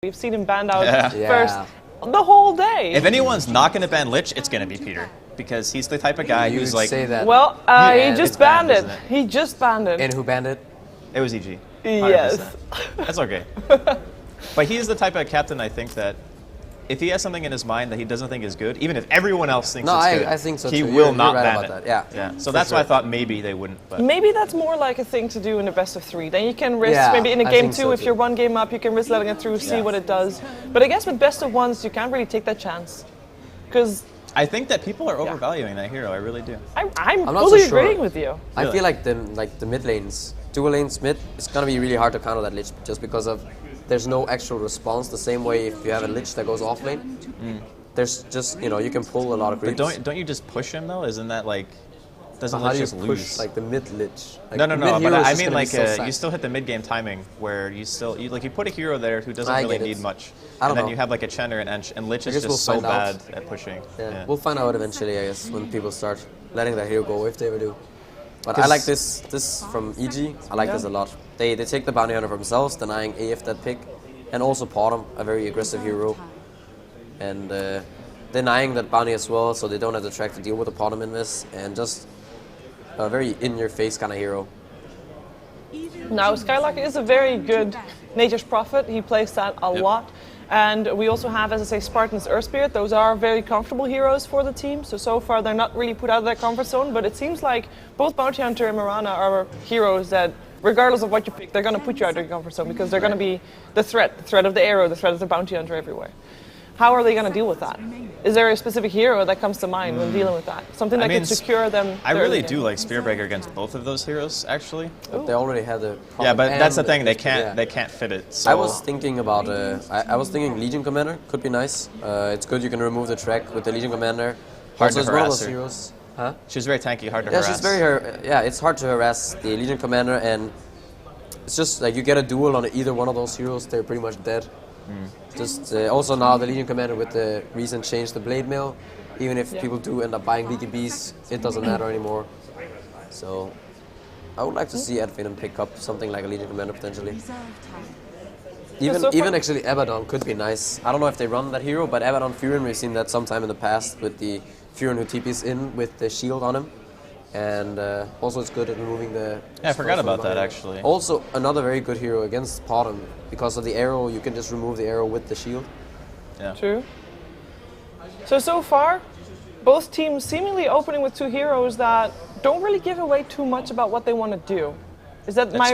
We've seen him banned out Yeah. first the whole day. If anyone's not going to ban Lich, it's going to be Peter. Because he's the type of guy who's like... say that. Well, he just banned it. isn't it? He just banned it. And who banned it? It was EG. 100%. Yes. That's okay. But he's the type of captain, I think, that if he has something in his mind that he doesn't think is good, even if everyone else thinks it's good, I think so he too. will You're not right ban about it. that. Yeah. So that's why I thought maybe they wouldn't. But Maybe that's more like a thing to do in a best of 3. Then you can risk, Yeah, maybe in a I game think 2, so if too. you're 1 game up, you can risk letting it through, see what it does. But I guess with best of 1s, you can't really take that chance. Because I think that people are overvaluing that hero. I really do. I'm not fully so sure. agreeing with you. I feel like the mid lanes, dual lanes mid, it's gonna be really hard to counter that Lich just because of there's no actual response. The same way if you have a Lich that goes off lane, there's just you can pull a lot of creeps. But don't you just push him though? Isn't that like doesn't How Lich do you just push lose? like the mid Lich? Like, No. the But mid-hero is I just mean gonna be like so you sad. still hit the mid game timing where you put a hero there who doesn't I really get it. need much, I don't and then know. you have like a Chandler and Ench, and Lich is guess just we'll so find out. bad at pushing. Yeah, we'll find out eventually, I guess, when people start letting that hero go, if they ever do. But I 'Cause- like this from EG. I like this a lot. They take the bounty hunter for themselves, denying AF that pick, and also Bottom, a very aggressive hero, and denying that bounty as well, so they don't have the track to deal with the Bottom in this, and just a very in-your-face kind of hero. Now, Skylark is a very good Nature's Prophet. He plays that a lot. And we also have, as I say, Spartan's Earth Spirit. Those are very comfortable heroes for the team. So far, they're not really put out of their comfort zone. But it seems like both Bounty Hunter and Mirana are heroes that, regardless of what you pick, they're going to put you out of your comfort zone because they're going to be the threat of the arrow, the threat of the Bounty Hunter everywhere. How are they going to deal with that? Is there a specific hero that comes to mind when dealing with that? Something that could secure them? I really do like Spearbreaker against both of those heroes, actually. But they already have the Prophet. Yeah, but that's the and thing. They can't fit it. So I was thinking about I was thinking Legion Commander could be nice. It's good you can remove the track with the Legion Commander. Hard Also, to it's one of harass those her. heroes. Huh? She's very tanky, hard to Yeah, harass. she's very it's hard to harass the Legion Commander, and it's just like you get a duel on either one of those heroes, they're pretty much dead. Just also now the Legion Commander with the recent change, the Blade Mail, even if people do end up buying BKBs, it doesn't matter anymore. So I would like to see Finem pick up something like a Legion Commander potentially. Even actually Abaddon could be nice. I don't know if they run that hero, but Abaddon Furin, we've seen that sometime in the past with the Furin who TPs in with the shield on him. And also it's good at removing the... Yeah, I forgot spells from about that behind. actually. Also another very good hero against Bottom. Because of the arrow, you can just remove the arrow with the shield. Yeah. True. So far, both teams seemingly opening with 2 heroes that don't really give away too much about what they want to do. Is that am I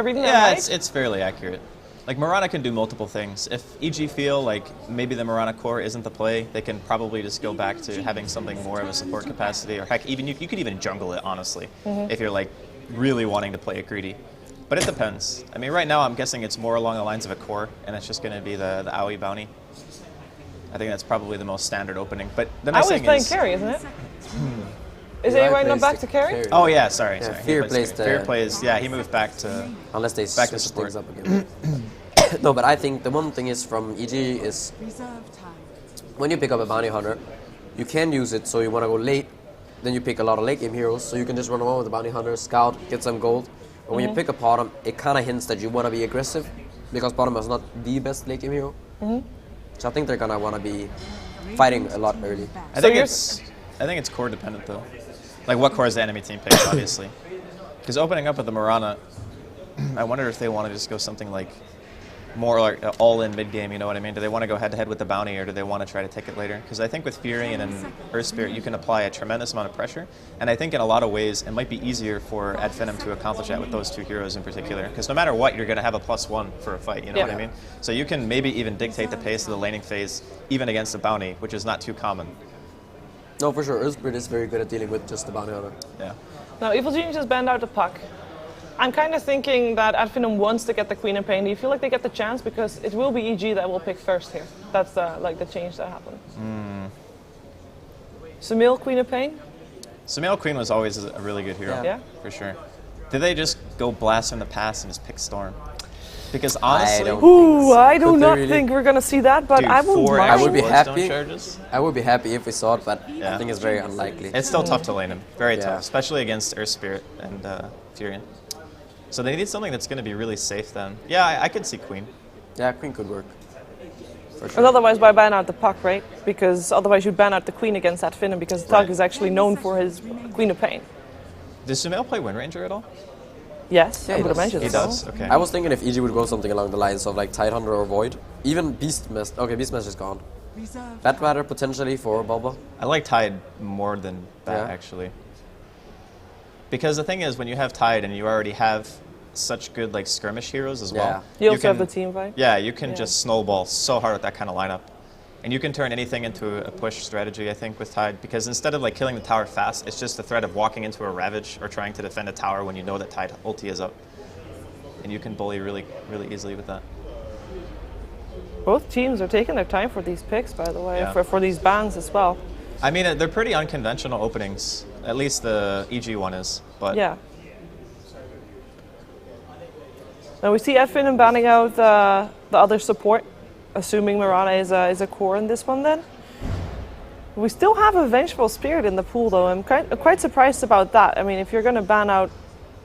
reading that right? Yeah, it's fairly accurate. Like, Mirana can do multiple things. If EG feel like maybe the Mirana core isn't the play, they can probably just go back to having something more of a support capacity, or heck, even you could even jungle it, honestly, if you're like really wanting to play it greedy. But it depends. I mean, right now I'm guessing it's more along the lines of a core, and it's just going to be the AoE bounty. I think that's probably the most standard opening. But the nice Always thing playing is... carry, isn't it? Is anyone not back to carry? Oh yeah, sorry. Fear plays the... Fear plays, yeah, he moved back to... Unless they back to switch support. things up again. No, but I think the one thing is from EG is when you pick up a bounty hunter, you can use it so you want to go late, then you pick a lot of late game heroes, so you can just run around with the bounty hunter, scout, get some gold. And when you pick a bottom, it kind of hints that you want to be aggressive, because bottom is not the best late game hero. So I think they're gonna want to be fighting a lot early. I think it's core dependent though. Like what cores the enemy team picks, obviously. Because opening up with the Mirana, I wonder if they want to just go something like more like all-in mid-game, you know what I mean? Do they want to go head-to-head with the bounty, or do they want to try to take it later? Because I think with Fury and Earth Spirit, you can apply a tremendous amount of pressure, and I think in a lot of ways, it might be easier for Finem to accomplish that with those 2 heroes in particular. Because no matter what, you're going to have a +1 for a fight, you know what I mean? So you can maybe even dictate the pace of the laning phase, even against a bounty, which is not too common. No, for sure, Earth Spirit is very good at dealing with just the bounty hunter. Yeah. Now, Evil Genius just banned out the puck. I'm kind of thinking that Finem wants to get the Queen of Pain. Do you feel like they get the chance? Because it will be EG that will pick first here. That's like the change that happened. Samil, Queen of Pain? Samil Queen was always a really good hero, Yeah. for sure. Did they just go blast from the past and just pick Storm? Because honestly... I do not think we're going to see that, but Dude, I wouldn't 4 mind. I would be Bloodstone happy. charges? I would be happy if we saw it, but Yeah. I think it's very unlikely. It's still tough to lane him. Very Yeah. tough, especially against Earth Spirit and Furion. So they need something that's going to be really safe then. Yeah, I could see Queen. Yeah, Queen could work. For sure. And otherwise, why ban out the puck, right? Because otherwise you'd ban out the queen against that Finem, because Tug Right. is actually known for his Queen of Pain. Does Sumail play Wind Ranger at all? Yes, Yeah, I he would does. imagine He so. does. Okay. I was thinking if EG would go something along the lines of like Tidehunter or Void. Even Beastmaster. Okay, Beastmaster is gone. Batrider potentially for Bulba. I like Tide more than that, Yeah. actually. Because the thing is, when you have Tide and you already have such good like skirmish heroes as well. You also have the team fight. Yeah, you can Yeah. just snowball so hard with that kind of lineup. And you can turn anything into a push strategy, I think, with Tide. Because instead of like killing the tower fast, it's just the threat of walking into a Ravage or trying to defend a tower when you know that Tide ulti is up. And you can bully really, really easily with that. Both teams are taking their time for these picks, by the way, Yeah. for these bans as well. I mean, they're pretty unconventional openings. At least the EG one is. But Yeah. Now we see Finem banning out the other support, assuming Mirana is a core in this one then. We still have a Vengeful Spirit in the pool though. I'm quite surprised about that. I mean, if you're going to ban out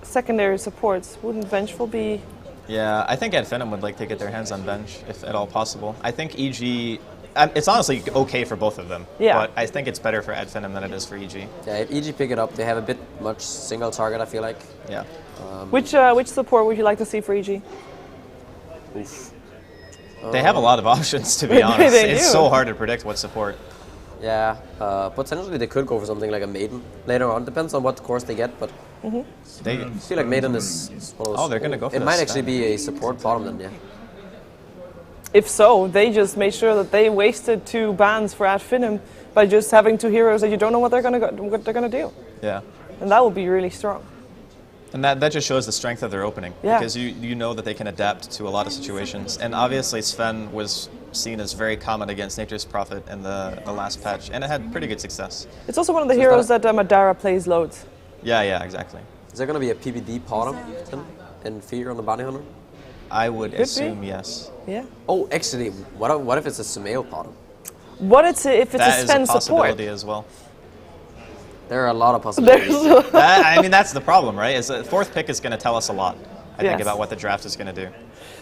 secondary supports, wouldn't Vengeful be... yeah, I think Finem would like to get their hands on bench, if at all possible. I think EG... it's honestly okay for both of them. Yeah. But I think it's better for Finem than it is for EG. Yeah, if EG pick it up, they have a bit much single target, I feel like. Yeah. Which support would you like to see for EG? Oof. They have a lot of options, to be honest. They It's do. so hard to predict what support. Yeah, potentially they could go for something like a Maiden later on. Depends on what course they get, but They, I feel like Maiden is one of those. Oh, they're gonna go for it the might Sven. actually be a support bottom then, yeah. If so, they just made sure that they wasted 2 bans for Finem by just having 2 heroes that you don't know what they're gonna do, yeah. and that would be really strong. And that just shows the strength of their opening. Yeah. Because you know that they can adapt to a lot of situations. And obviously Sven was seen as very common against Nature's Prophet in the last patch. And it had pretty good success. It's also one of the So is heroes that that Madara plays loads. Yeah, exactly. Is there gonna be a PBD bottom then in Fear on the Bounty Hunter? I would be. assume yes. Yeah. Oh, actually, what if it's a Sumail bottom? What if it's That a is Sven a support? possibility as well. There are a lot of possibilities. There's I mean, that's the problem, right? Is the 4th pick is going to tell us a lot, I think, Yes. about what the draft is going to do.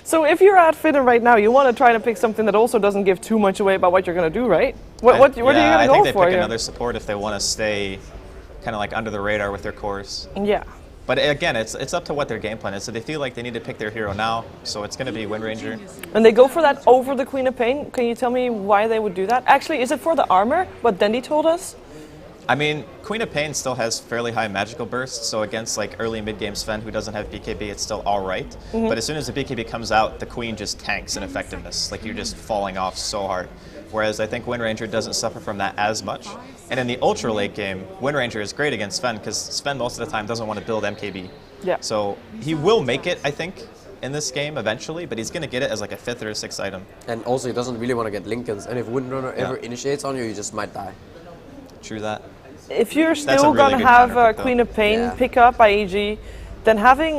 So if you're at Finem right now, you want to try to pick something that also doesn't give too much away about what you're going to do, right? What are you going to I go think they for pick here? another support if they want to stay kind of like under the radar with their cores. Yeah. But again, it's up to what their game plan is. So they feel like they need to pick their hero now, so it's going to be Wind Ranger. And they go for that over the Queen of Pain. Can you tell me why they would do that? Actually, is it for the armor, what Dendy told us? I mean, Queen of Pain still has fairly high magical bursts, so against like early mid-game Sven who doesn't have BKB, it's still all right. Mm-hmm. But as soon as the BKB comes out, the Queen just tanks in effectiveness. Like, you're just falling off so hard. Whereas I think Wind Ranger doesn't suffer from that as much. And in the ultra late game, Wind Ranger is great against Sven because Sven most of the time doesn't want to build MKB. Yeah. So he will make it, I think, in this game eventually, but he's going to get it as like a 5th or a 6th item. And also, he doesn't really want to get Lincolns. And if Windrunner ever initiates on you, you just might die. True that. If you're a still really going to good have counter pick, though. Queen of Pain Yeah. pick up by EG, then having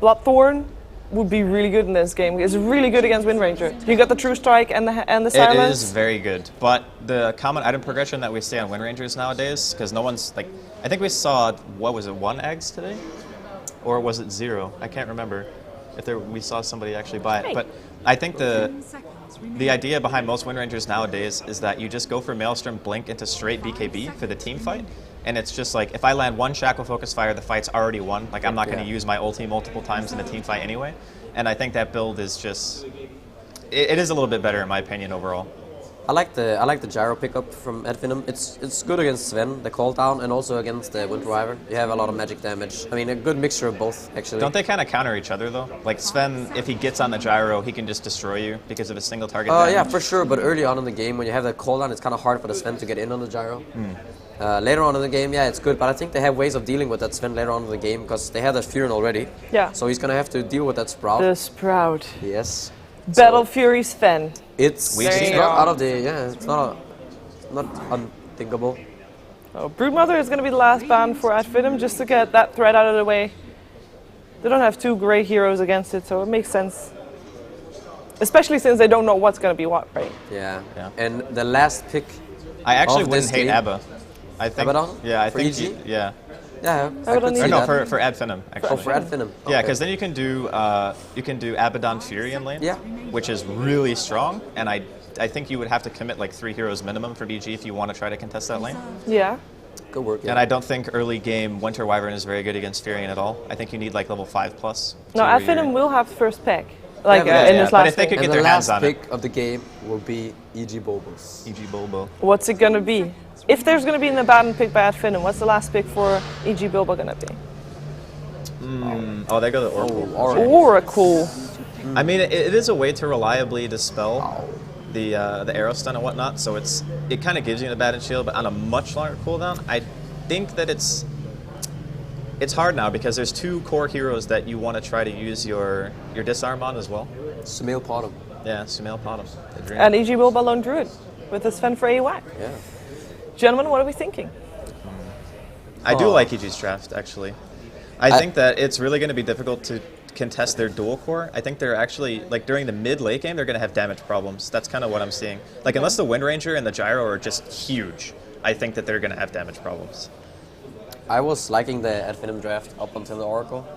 Bloodthorn would be really good in this game. It's really good against Wind Ranger. You got the True Strike and the It Silence. is very good, but the common item progression that we see on Wind Rangers nowadays, because no one's like, I think we saw, what was it, 1 eggs today? Or was it 0? I can't remember if we saw somebody actually buy it. Hey. But I think the idea behind most Wind Rangers nowadays is that you just go for Maelstrom Blink into straight BKB for the team fight. And it's just like, if I land 1 Shackle Focus Fire, the fight's already won. Like, I'm not going to use my ulti multiple times in the team fight anyway. And I think that build is just, it is a little bit better in my opinion overall. I like the gyro pickup from Finem. It's good against Sven, the call down, and also against the Wind Driver. You have a lot of magic damage. I mean, a good mixture of both, actually. Don't they kind of counter each other though? Like Sven, if he gets on the gyro, he can just destroy you because of a single target damage. Yeah, for sure. But early on in the game, when you have that call down, it's kind of hard for the Sven to get in on the gyro. Later on in the game, yeah, it's good. But I think they have ways of dealing with that Sven later on in the game because they have that Furin already. Yeah. So he's gonna have to deal with that Sprout. The Sprout. Yes. Battle Fury Sven. It's There you not go. out of the it's not unthinkable. Oh, Broodmother is going to be the last ban for Finem just to get that threat out of the way. They don't have 2 great heroes against it, so it makes sense. Especially since they don't know what's going to be what, right? Yeah. Yeah. And the last pick. I actually of wouldn't this hate game- Abba. I think. Abaddon? Yeah, I For think. EG? Yeah. Yeah, I would could need see Or no, that. for Ad Finem, actually. Oh, for Ad Finem. Yeah, Okay. because then you can do Abaddon Fury in lane, Yeah. which is really strong, and I think you would have to commit like 3 heroes minimum for BG if you want to try to contest that lane. Yeah. Good work. Yeah. And I don't think early game Winter Wyvern is very good against Furion at all. I think you need like level 5+. No, to Ad your- Finem will have first pick. Like but- in this but last if they game. could and get the their hands last on it. pick of the game will be EG Bobos. EG Bobo. What's it gonna be? If there's gonna be an Abaddon pick by Ad Finem, what's the last pick for EG Bilba gonna be? Oh, there go the Oracle. Oh, Oracle. Oracle. I mean, it is a way to reliably dispel the arrow stun and whatnot, so it kind of gives you an Abaddon shield, but on a much longer cooldown. I think that it's hard now because there's 2 core heroes that you want to try to use your disarm on as well. Sumail Potom. Yeah, Sumail Potom. The dream. And EG Bilba Lone Druid with his Sven for AUI. Yeah. Gentlemen, what are we thinking? I do like EG's draft, actually. I think that it's really going to be difficult to contest their dual core. I think they're actually, like during the mid-late game, they're going to have damage problems. That's kind of what I'm seeing. Like unless the Wind Ranger and the Gyro are just huge, I think that they're going to have damage problems. I was liking the Ad Finem draft up until the Oracle.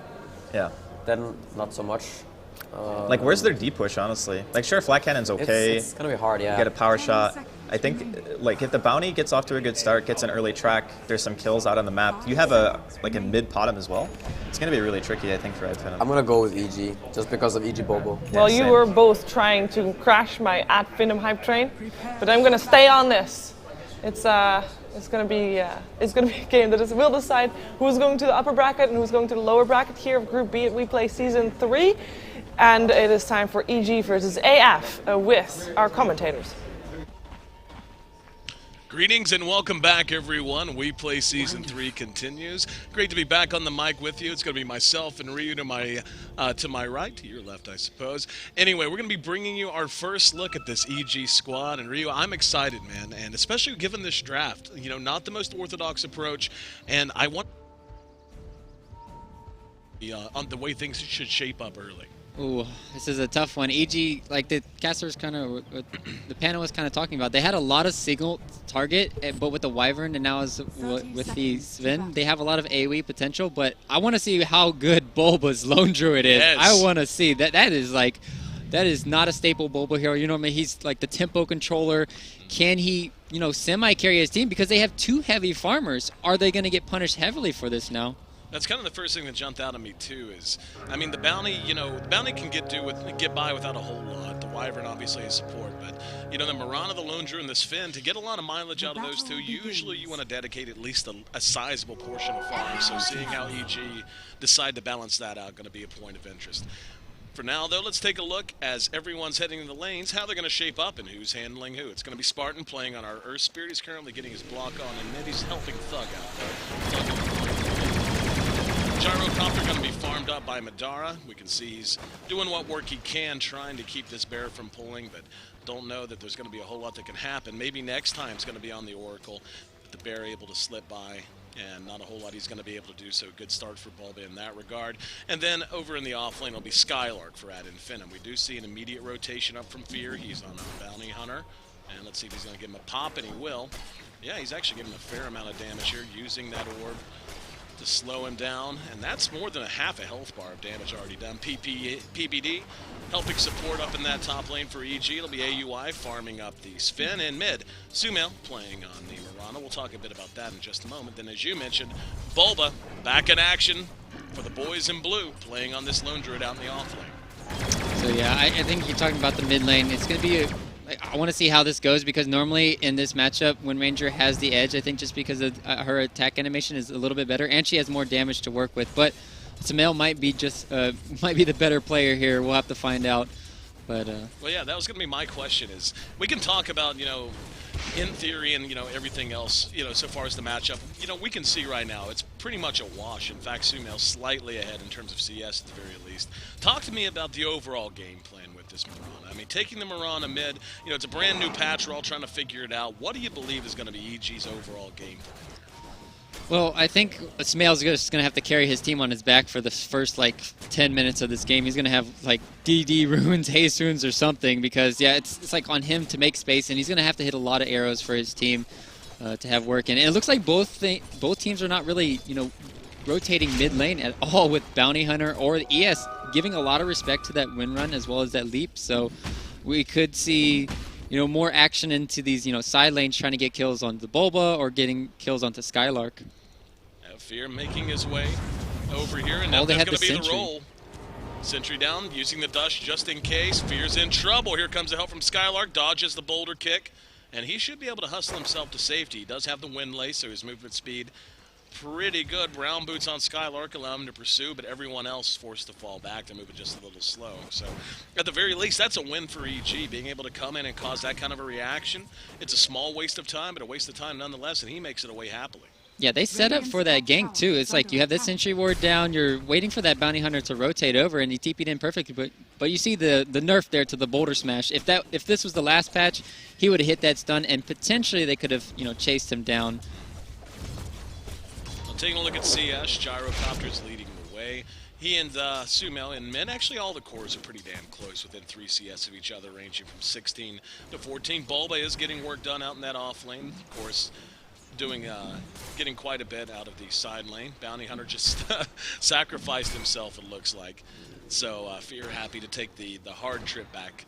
Yeah. Then not so much. Like where's their deep push, honestly? Like sure, Flat Cannon's okay. It's gonna be hard, yeah. You get a power shot. I think like if the bounty gets off to a good start, gets an early track, there's some kills out on the map. You have a mid Potom as well. It's gonna be really tricky, I think, for Ad Finem. I'm gonna go with EG just because of EG Bobo. Well, you same. were both trying to crash my Ad Finem hype train, but I'm gonna stay on this. It's gonna be a game that will decide who's going to the upper bracket and who's going to the lower bracket here of Group B at WePlay Season 3. And it is time for EG versus AF with our commentators. Greetings and welcome back, everyone. WePlay Season 3 continues. Great to be back on the mic with you. It's going to be myself and Ryu to my right, to your left, I suppose. Anyway, we're going to be bringing you our first look at this EG squad. And Ryu, I'm excited, man, and especially given this draft. You know, not the most orthodox approach, and I want on the way things should shape up early. Ooh, this is a tough one. EG, like the casters kind of, the panel was kind of talking about, they had a lot of single target, but with the Wyvern and now with the Sven, they have a lot of AoE potential, but I want to see how good Bulba's Lone Druid is. Yes. I want to see. That is not a staple Bulba hero. You know what I mean? He's like the tempo controller. Can he, semi-carry his team? Because they have 2 heavy farmers. Are they going to get punished heavily for this now? That's kind of the first thing that jumped out at me too. Is I mean the bounty, the bounty can get by without a whole lot. The Wyvern obviously is support, but the Mirana, the Lone Druid, and this Finn, to get a lot of mileage out of those 2, usually you want to dedicate at least a sizable portion of farm. So seeing how EG decide to balance that out, going to be a point of interest. For now, though, let's take a look as everyone's heading in the lanes, how they're going to shape up and who's handling who. It's going to be Spartan playing on our Earth Spirit. He's currently getting his block on, and then he's helping Thug out. Gyrocopter going to be farmed up by Madara. We can see he's doing what work he can, trying to keep this bear from pulling, but don't know that there's going to be a whole lot that can happen. Maybe next time it's going to be on the Oracle, with the bear able to slip by, and not a whole lot he's going to be able to do, so good start for Bulba in that regard. And then over in the offlane will be Skylark for Ad Finem. We do see an immediate rotation up from Fear. He's on a Bounty Hunter, and let's see if he's going to give him a pop, and he will. Yeah, he's actually giving a fair amount of damage here, using that orb to slow him down, and that's more than a half a health bar of damage already done. PBD helping support up in that top lane for EG. It'll be AUI farming up the Sven in mid. Sumail playing on the Mirana. We'll talk a bit about that in just a moment. Then, as you mentioned, Bulba back in action for the boys in blue, playing on this Lone Druid out in the offlane. So yeah, I think you're talking about the mid lane. It's going to be I want to see how this goes, because normally in this matchup, when Ranger has the edge, I think just because of her attack animation is a little bit better, and she has more damage to work with. But Sumail might be the better player here. We'll have to find out. But well, yeah, that was going to be my question. Is we can talk about in theory and everything else so far as the matchup, we can see right now it's pretty much a wash. In fact, Sumail's slightly ahead in terms of CS at the very least. Talk to me about the overall game plan with this Mirana. I mean, taking the Mirana mid, it's a brand new patch. We're all trying to figure it out. What do you believe is going to be EG's overall game plan? well, I think Sumail's just going to have to carry his team on his back for the first 10 minutes of this game. He's going to have DD runes, haste runes, or something, because yeah, it's on him to make space, and he's going to have to hit a lot of arrows for his team to have work. And it looks like both teams are not really rotating mid lane at all with Bounty Hunter or the ES giving a lot of respect to that win run as well as that leap. So we could see, you know, more action into these, you know, side lanes trying to get kills on the Bulba or getting kills onto Skylark. Fear making his way over here, and now they that's had going to the be the sentry. roll. Sentry down, using the Dush just in case. Fear's in trouble. Here comes the help from Skylark, dodges the boulder kick, and he should be able to hustle himself to safety. He does have the wind lace, so his movement speed pretty good. Brown boots on Skylark allow him to pursue, but everyone else forced to fall back to move it just a little slow. So at the very least, that's a win for EG, being able to come in and cause that kind of a reaction. It's a small waste of time, but a waste of time nonetheless, and he makes it away happily. Yeah, they set up for that gank too. It's like you have that sentry ward down, you're waiting for that bounty hunter to rotate over, and he TP'd in perfectly. But you see the nerf there to the boulder smash. If this was the last patch, he would have hit that stun, and potentially they could have, you know, chased him down. Well, taking a look at CS, Gyrocopter's leading the way. He and Sumail and Min, actually all the cores are pretty damn close, within 3 CS of each other, ranging from 16 to 14. Bulba is getting work done out in that off lane, of course. Getting quite a bit out of the side lane. Bounty Hunter just sacrificed himself, it looks like. So Fear happy to take the hard trip back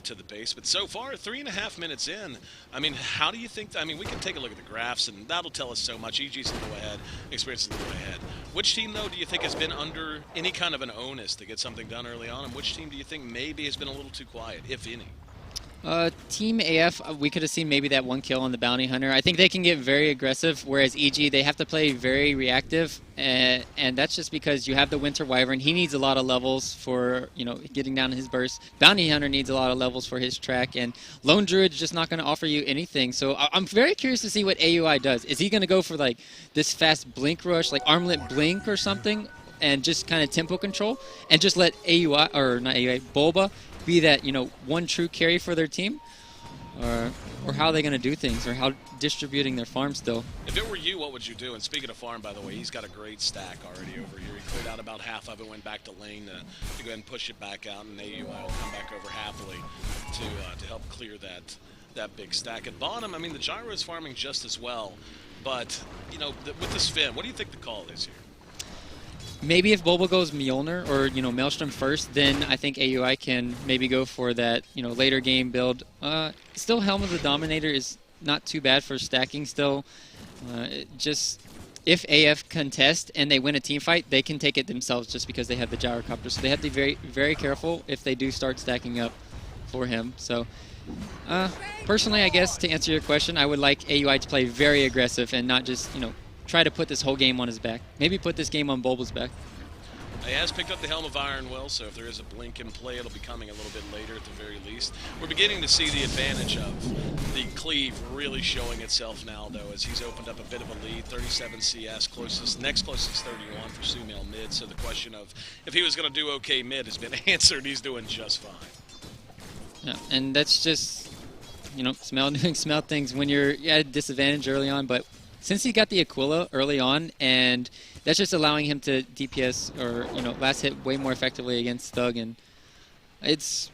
to the base. But so far, 3.5 minutes in, I mean, how do you think, I mean, we can take a look at the graphs, and that'll tell us so much. EG's a little ahead, Experience is a little ahead. Which team, though, do you think has been under any kind of an onus to get something done early on, and which team do you think maybe has been a little too quiet, if any? Team AF, we could have seen maybe that 1 kill on the Bounty Hunter. I think they can get very aggressive, whereas EG, they have to play very reactive, and that's just because you have the Winter Wyvern. He needs a lot of levels for, you know, getting down his burst. Bounty Hunter needs a lot of levels for his track, and Lone Druid's just not going to offer you anything. So I'm very curious to see what AUI does. Is he going to go for, like, this fast blink rush, like Armlet Blink or something, and just kind of tempo control, and just let AUI, or not AUI, Bulba, be that, you know, one true carry for their team, or how are they going to do things, or how distributing their farm still? If it were you, what would you do? And speaking of farm, by the way, he's got a great stack already over here. He cleared out about half of it, went back to lane to go ahead and push it back out, and AUI will come back over happily to help clear that big stack. At bottom, I mean, the Gyro is farming just as well, but, you know, with this Finn, what do you think the call is here? Maybe if Bulba goes Mjolnir or, you know, Maelstrom first, then I think AUI can maybe go for that, you know, later game build. Still, Helm of the Dominator is not too bad for stacking still. Just if AF contest and they win a team fight, they can take it themselves just because they have the Gyrocopter. So they have to be very, very careful if they do start stacking up for him. So personally, I guess, to answer your question, I would like AUI to play very aggressive and not just, you know, try to put this whole game on his back. Maybe put this game on Bulba's back. He has picked up the Helm of Iron Will, so if there is a blink in play, it'll be coming a little bit later at the very least. We're beginning to see the advantage of the Cleave really showing itself now, though, as he's opened up a bit of a lead. 37 CS, next closest 31 for Sumail mid, so the question of if he was going to do okay mid has been answered. He's doing just fine. Yeah, and that's just, you know, doing smell things when you're at a disadvantage early on, but since he got the Aquila early on, and that's just allowing him to DPS or, you know, last hit way more effectively against Thug, and it's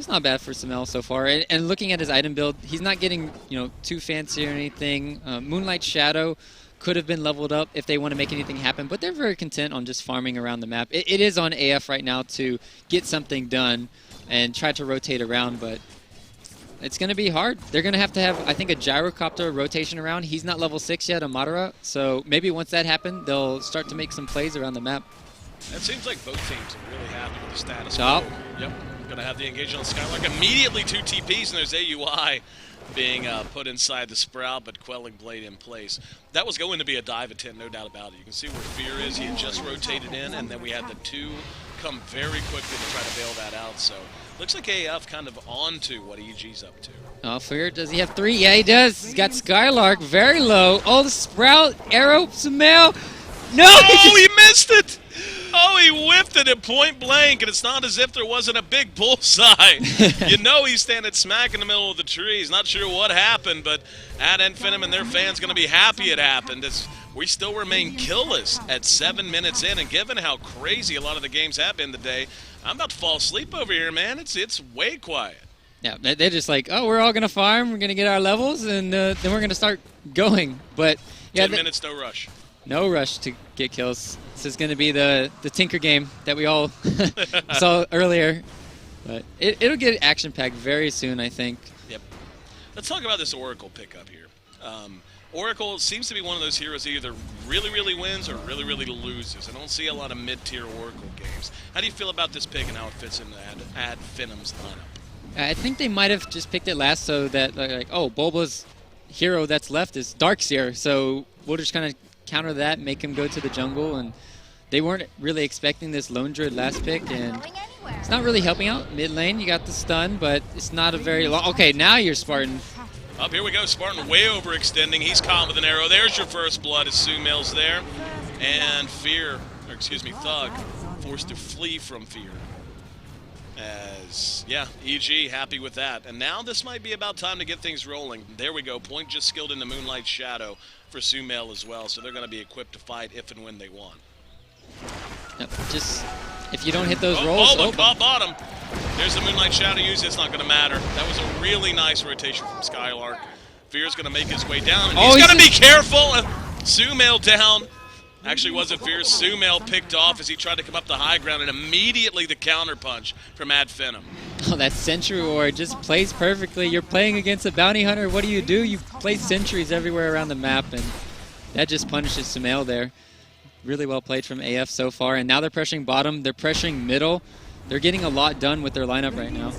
not bad for Sumail so far. And looking at his item build, he's not getting, you know, too fancy or anything. Moonlight Shadow could have been leveled up if they want to make anything happen, but they're very content on just farming around the map. It is on AF right now to get something done and try to rotate around, but it's going to be hard. They're going to have, I think, a Gyrocopter rotation around. He's not level 6 yet, Amadara, so maybe once that happens, they'll start to make some plays around the map. It seems like both teams are really happy with the status quo. Yep, going to have the engagement on Skylark. Immediately 2 TPs, and there's AUI being put inside the Sprout, but Quelling Blade in place. That was going to be a dive attempt, no doubt about it. You can see where Fear is. He had just rotated in, and then we had the 2 come very quickly to try to bail that out, so looks like AF kind of on to what EG's up to. Oh, Fear, does he have 3? Yeah, he does. He's got Skylark very low. Oh, the Sprout, arrow, Sumail. No! Oh, he missed it! Oh, he whiffed it at point blank, and it's not as if there wasn't a big bullseye. You know he's standing smack in the middle of the trees. Not sure what happened, but Finem and their fans going to be happy it happened. We still remain killless at 7 minutes in, and given how crazy a lot of the games have been today, I'm about to fall asleep over here, man. It's way quiet. Yeah, they're just like, oh, we're all going to farm, we're going to get our levels, and then we're going to start going. But yeah, 10 minutes, no rush. No rush to get kills. This is going to be the Tinker game that we all saw earlier. But it'll get action-packed very soon, I think. Yep. Let's talk about this Oracle pickup here. Oracle seems to be one of those heroes that either really, really wins or really, really loses. I don't see a lot of mid-tier Oracle games. How do you feel about this pick and how it fits into Ad Finem's lineup? I think they might have just picked it last so that, like, oh, Bulba's hero that's left is Darkseer, so we'll just kind of counter that, make him go to the jungle, and they weren't really expecting this Lone Druid last pick, and it's not really helping out. Mid lane, you got the stun, but it's not a very long... Okay, now you're Spartan. Up here we go, Spartan way overextending. He's caught with an arrow. There's your first blood as Sumail's there. And Thug forced to flee from Fear. As, yeah, EG happy with that. And now this might be about time to get things rolling. There we go, Point just skilled into Moonlight Shadow for Sumail as well, so they're going to be equipped to fight if and when they want. Yep, just, if you don't hit those rolls... Oh, caught bottom. There's the Moonlight Shadow use. It's not going to matter. That was a really nice rotation from Skylark. Fear's going to make his way down, and he's going to be careful. Sumail down. Actually wasn't Fear. Sumail picked off as he tried to come up the high ground, and immediately the counter punch from Ad Finem. Oh, that Sentry Ward just plays perfectly. You're playing against a Bounty Hunter. What do? You place sentries everywhere around the map, and that just punishes Sumail there. Really well played from AF so far, and now they're pressuring bottom. They're pressuring middle. They're getting a lot done with their lineup right now.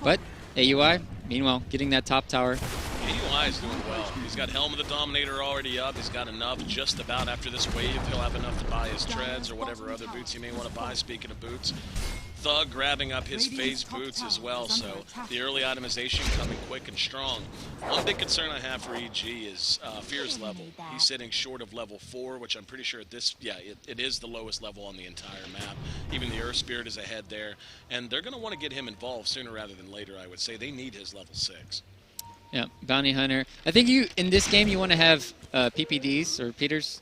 But AUI, meanwhile, getting that top tower. AUI is doing well. He's got Helm of the Dominator already up. He's got enough just about after this wave. He'll have enough to buy his treads or whatever other boots he may want to buy. Speaking of boots, Thug grabbing up his phase boots as well, so the early itemization coming quick and strong. One big concern I have for EG is Fear's level. He's sitting short of level 4, which I'm pretty sure at this, it is the lowest level on the entire map. Even the Earth Spirit is ahead there, and they're going to want to get him involved sooner rather than later, I would say. They need his level 6. Yeah, Bounty Hunter. I think in this game you want to have PPDs or Peters,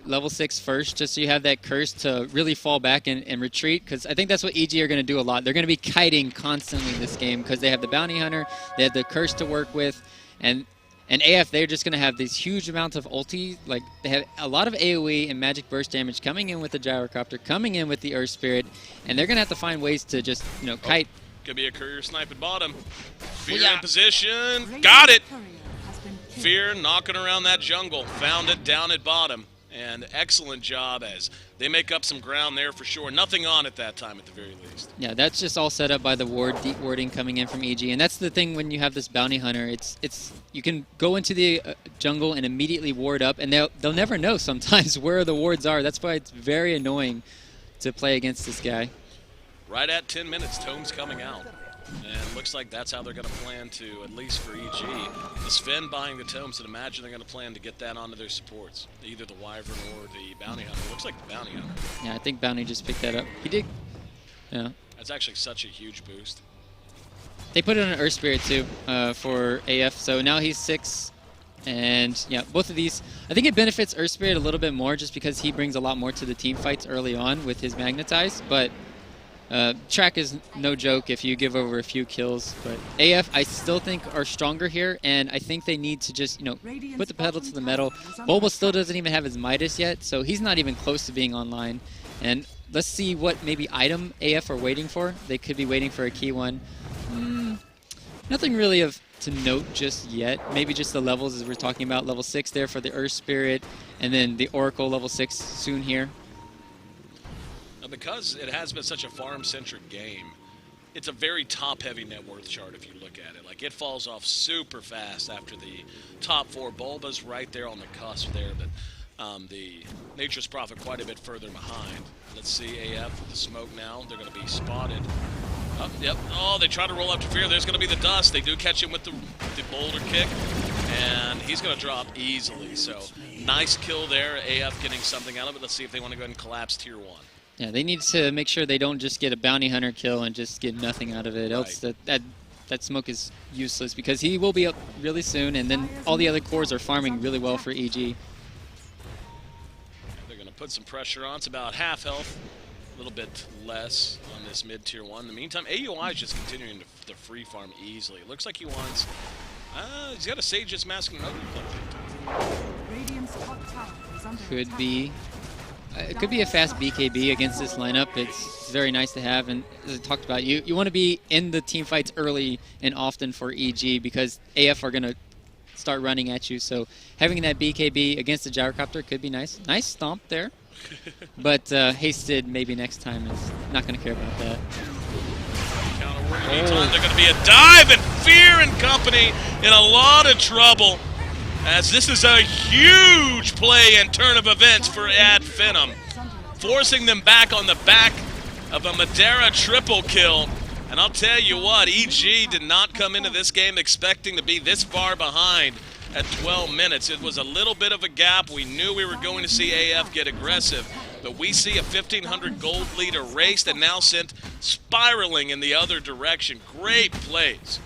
level 6 first, just so you have that curse to really fall back and retreat, because I think that's what EG are going to do a lot. They're going to be kiting constantly in this game because they have the Bounty Hunter, they have the curse to work with, and AF, they're just going to have these huge amounts of ulti. Like, they have a lot of AoE and magic burst damage coming in with the Gyrocopter, coming in with the Earth Spirit, and they're going to have to find ways to just, kite. Could be a courier snipe at bottom. Fear in position. Got it! Fear knocking around that jungle. Found it down at bottom. And excellent job as they make up some ground there for sure. Nothing on at that time at the very least. Yeah, that's just all set up by the ward, deep warding coming in from EG. And that's the thing when you have this Bounty Hunter. It's you can go into the jungle and immediately ward up, and they'll never know sometimes where the wards are. That's why it's very annoying to play against this guy. Right at 10 minutes, Tome's coming out. And looks like that's how they're going to plan to, at least for EG. The Sven buying the Tomes, and imagine they're going to plan to get that onto their supports. Either the Wyvern or the Bounty Hunter. It looks like the Bounty Hunter. Yeah, I think Bounty just picked that up. He did. Yeah. That's actually such a huge boost. They put it on an Earth Spirit too for AF, so now he's 6. And yeah, both of these, I think it benefits Earth Spirit a little bit more just because he brings a lot more to the team fights early on with his Magnetize. But track is no joke if you give over a few kills, but AF I still think are stronger here, and I think they need to just, put the pedal to the metal. Bulba still doesn't even have his Midas yet, so he's not even close to being online. And let's see what maybe item AF are waiting for. They could be waiting for a key one. Nothing really to note just yet. Maybe just the levels as we're talking about. Level 6 there for the Earth Spirit, and then the Oracle level 6 soon here. Because it has been such a farm-centric game, it's a very top-heavy net worth chart if you look at it. Like, it falls off super fast after the top 4. Bulba's right there on the cusp there, but the Nature's Prophet quite a bit further behind. Let's see AF with the smoke now. They're going to be spotted. Oh, yep. Oh, they try to roll up to Fear. There's going to be the dust. They do catch him with the boulder kick, and he's going to drop easily. So, nice kill there. AF getting something out of it. Let's see if they want to go ahead and collapse Tier 1. Yeah, they need to make sure they don't just get a Bounty Hunter kill and just get nothing out of it. Else that smoke is useless because he will be up really soon, and then all the other cores are farming really well for EG. They're going to put some pressure on. It's about half health, a little bit less on this mid-tier 1. In the meantime, AUI is just continuing to free farm easily. It looks like he wants... he's got a Sage's Mask and another play. Could be. It could be a fast BKB against this lineup. It's very nice to have, and as I talked about, you want to be in the team fights early and often for EG because AF are going to start running at you. So having that BKB against the gyrocopter could be nice. Nice stomp there, but hasted maybe next time is not going to care about that. Anytime they're going to be a dive, and Fear and company in a lot of trouble, as this is a huge play and turn of events for Finem, forcing them back on the back of a Madeira triple kill. And I'll tell you what, EG did not come into this game expecting to be this far behind at 12 minutes. It was a little bit of a gap. We knew we were going to see AF get aggressive, but we see a 1,500 gold lead erased and now sent spiraling in the other direction. Great plays.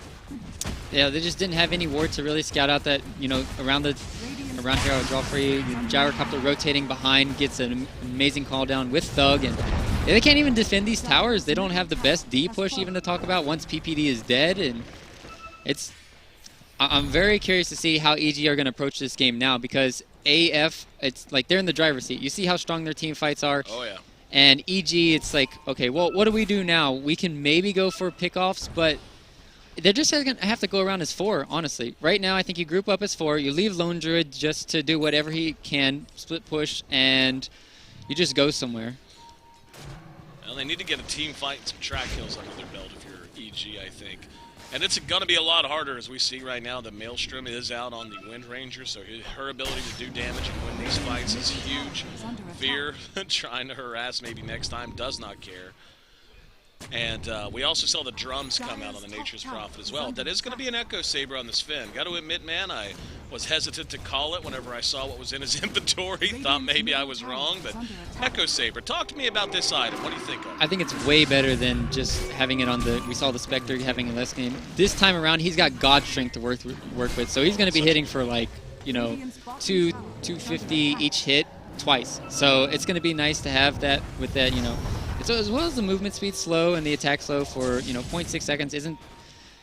Yeah, they just didn't have any ward to really scout out that, you know, around here I'll draw for you. Gyrocopter rotating behind, gets an amazing call down with Thug, and they can't even defend these towers. They don't have the best D push even to talk about once PPD is dead, and I'm very curious to see how EG are going to approach this game now, because AF, it's like they're in the driver's seat. You see how strong their team fights are. Oh, yeah. And EG, it's like, okay, well, what do we do now? We can maybe go for pickoffs, but they're just going to have to go around as 4, honestly. Right now, I think you group up as 4. You leave Lone Druid just to do whatever he can, split push, and you just go somewhere. Well, they need to get a team fight and some track kills under their belt if you're EG, I think. And it's going to be a lot harder, as we see right now. The Maelstrom is out on the Wind Ranger, so her ability to do damage and win these fights is huge. Fear, trying to harass maybe next time, does not care. And we also saw the drums come out on the Nature's Prophet as well. That is going to be an Echo Saber on this Finn. Got to admit, man, I was hesitant to call it whenever I saw what was in his inventory. Thought maybe I was wrong, but Echo Saber. Talk to me about this item. What do you think of it? I think it's way better than just having it on the... We saw the Spectre having it last game. This time around, he's got God Strength to work with, so he's going to be hitting for, like, you know, 250 each hit twice. So it's going to be nice to have that with that, you know... So as well as the movement speed slow and the attack slow for, you know, 0.6 seconds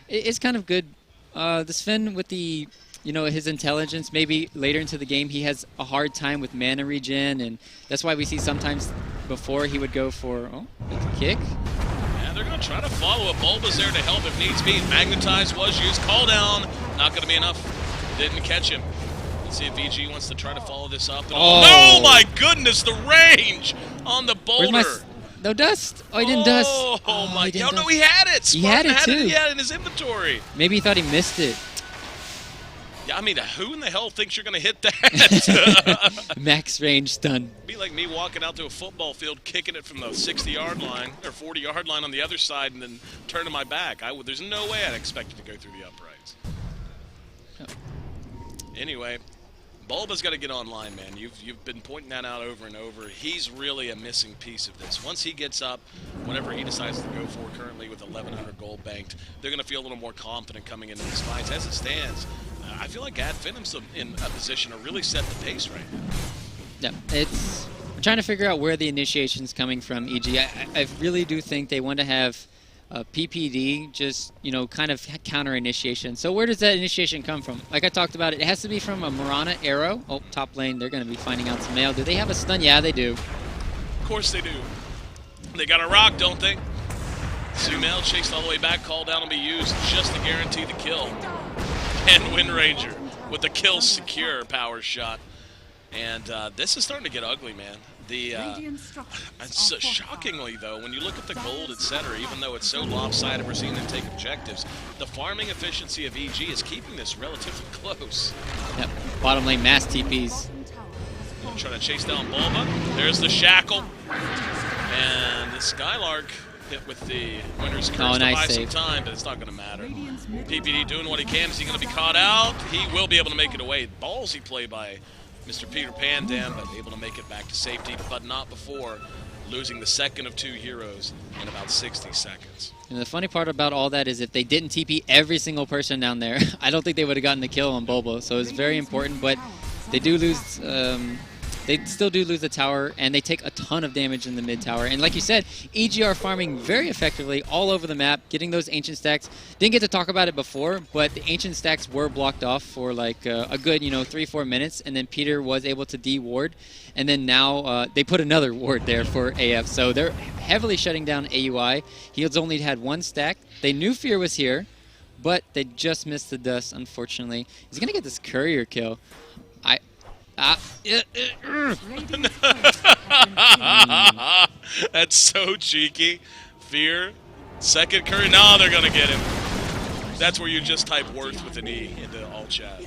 it's kind of good. This Finn with the, you know, his intelligence, maybe later into the game he has a hard time with mana regen, and that's why we see sometimes before he would go for, kick. Yeah, they're going to try to follow up. Bulba's there to help if needs be. Magnetize was used. Call down. Not going to be enough. Didn't catch him. Let's see if EG wants to try to follow this up. Oh, my goodness, the range on the boulder. No dust. Oh, he didn't dust. Oh my God. No, he had it. He had it, too. He had it in his inventory. Maybe he thought he missed it. Yeah, I mean, who in the hell thinks you're going to hit that? Max range stun. It'd be like me walking out to a football field, kicking it from the 60-yard line or 40-yard line on the other side and then turning my back. There's no way I'd expect it to go through the uprights. Oh. Anyway, Bulba's got to get online, man. You've been pointing that out over and over. He's really a missing piece of this. Once he gets up, whatever he decides to go for currently with 1,100 gold banked, they're going to feel a little more confident coming into these fights. As it stands, I feel like Finem's in a position to really set the pace right now. Yeah, I'm trying to figure out where the initiation's coming from, EG. I really do think they want to have PPD, just, you know, kind of counter initiation. So where does that initiation come from? Like I talked about, it has to be from a Mirana arrow. Oh, top lane, they're going to be finding out some mail. Do they have a stun? Yeah, they do. Of course they do. They got a rock, don't they? Sumail chased all the way back, call down will be used just to guarantee the kill. And Wind Ranger with the kill secure power shot. And this is starting to get ugly, man. Shockingly, though, when you look at the gold, etc., even though it's so lopsided, we're seeing them take objectives, the farming efficiency of EG is keeping this relatively close. Yep, bottom lane mass TPs. Trying to chase down Bulba. There's the Shackle. And the Skylark hit with the Winter's Curse to buy some time, but it's not going to matter. PPD doing what he can. Is he going to be caught out? He will be able to make it away. Ballsy play by Mr. Peter Pandam, but able to make it back to safety, but not before losing the second of 2 heroes in about 60 seconds. And the funny part about all that is if they didn't TP every single person down there, I don't think they would have gotten the kill on Bulba. So it's very important, but they do lose they still do lose the tower, and they take a ton of damage in the mid tower. And like you said, EG are farming very effectively all over the map, getting those ancient stacks. Didn't get to talk about it before, but the ancient stacks were blocked off for like a good 3-4 minutes, and then Peter was able to de-ward, and then now they put another ward there for AF. So they're heavily shutting down AUI. He's only had 1 stack. They knew Fear was here, but they just missed the dust, unfortunately. He's going to get this courier kill. That's so cheeky. Fear. Second curry. No, they're going to get him. That's where you just type worth with an E into all chat.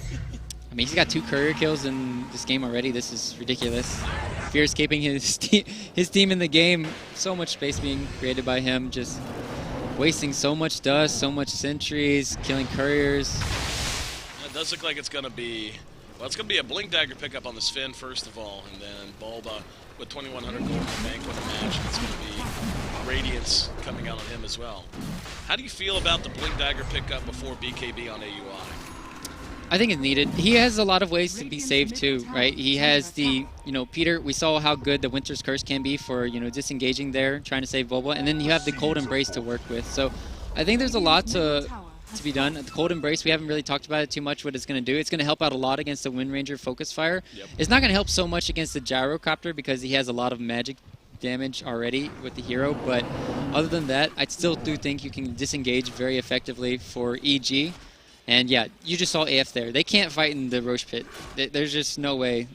I mean, he's got 2 courier kills in this game already. This is ridiculous. Fear's keeping his team in the game. So much space being created by him. Just wasting so much dust, so much sentries, killing couriers. It does look like it's going to be... Well, it's going to be a Blink Dagger pickup on the Sven, first of all, and then Bulba with 2,100 gold in the bank with a match. It's going to be Radiance coming out on him as well. How do you feel about the Blink Dagger pickup before BKB on AUI? I think it's needed. He has a lot of ways to be saved too, right? He has the, Peter, we saw how good the Winter's Curse can be for, disengaging there, trying to save Bulba, and then you have the Cold Embrace to work with. So I think there's a lot to be done. The Cold Embrace, we haven't really talked about it too much, what it's going to do. It's going to help out a lot against the Wind Ranger Focus Fire. Yep. It's not going to help so much against the Gyrocopter because he has a lot of magic damage already with the hero, but other than that, I still do think you can disengage very effectively for EG. And yeah, you just saw AF there. They can't fight in the Roche Pit. There's just no way.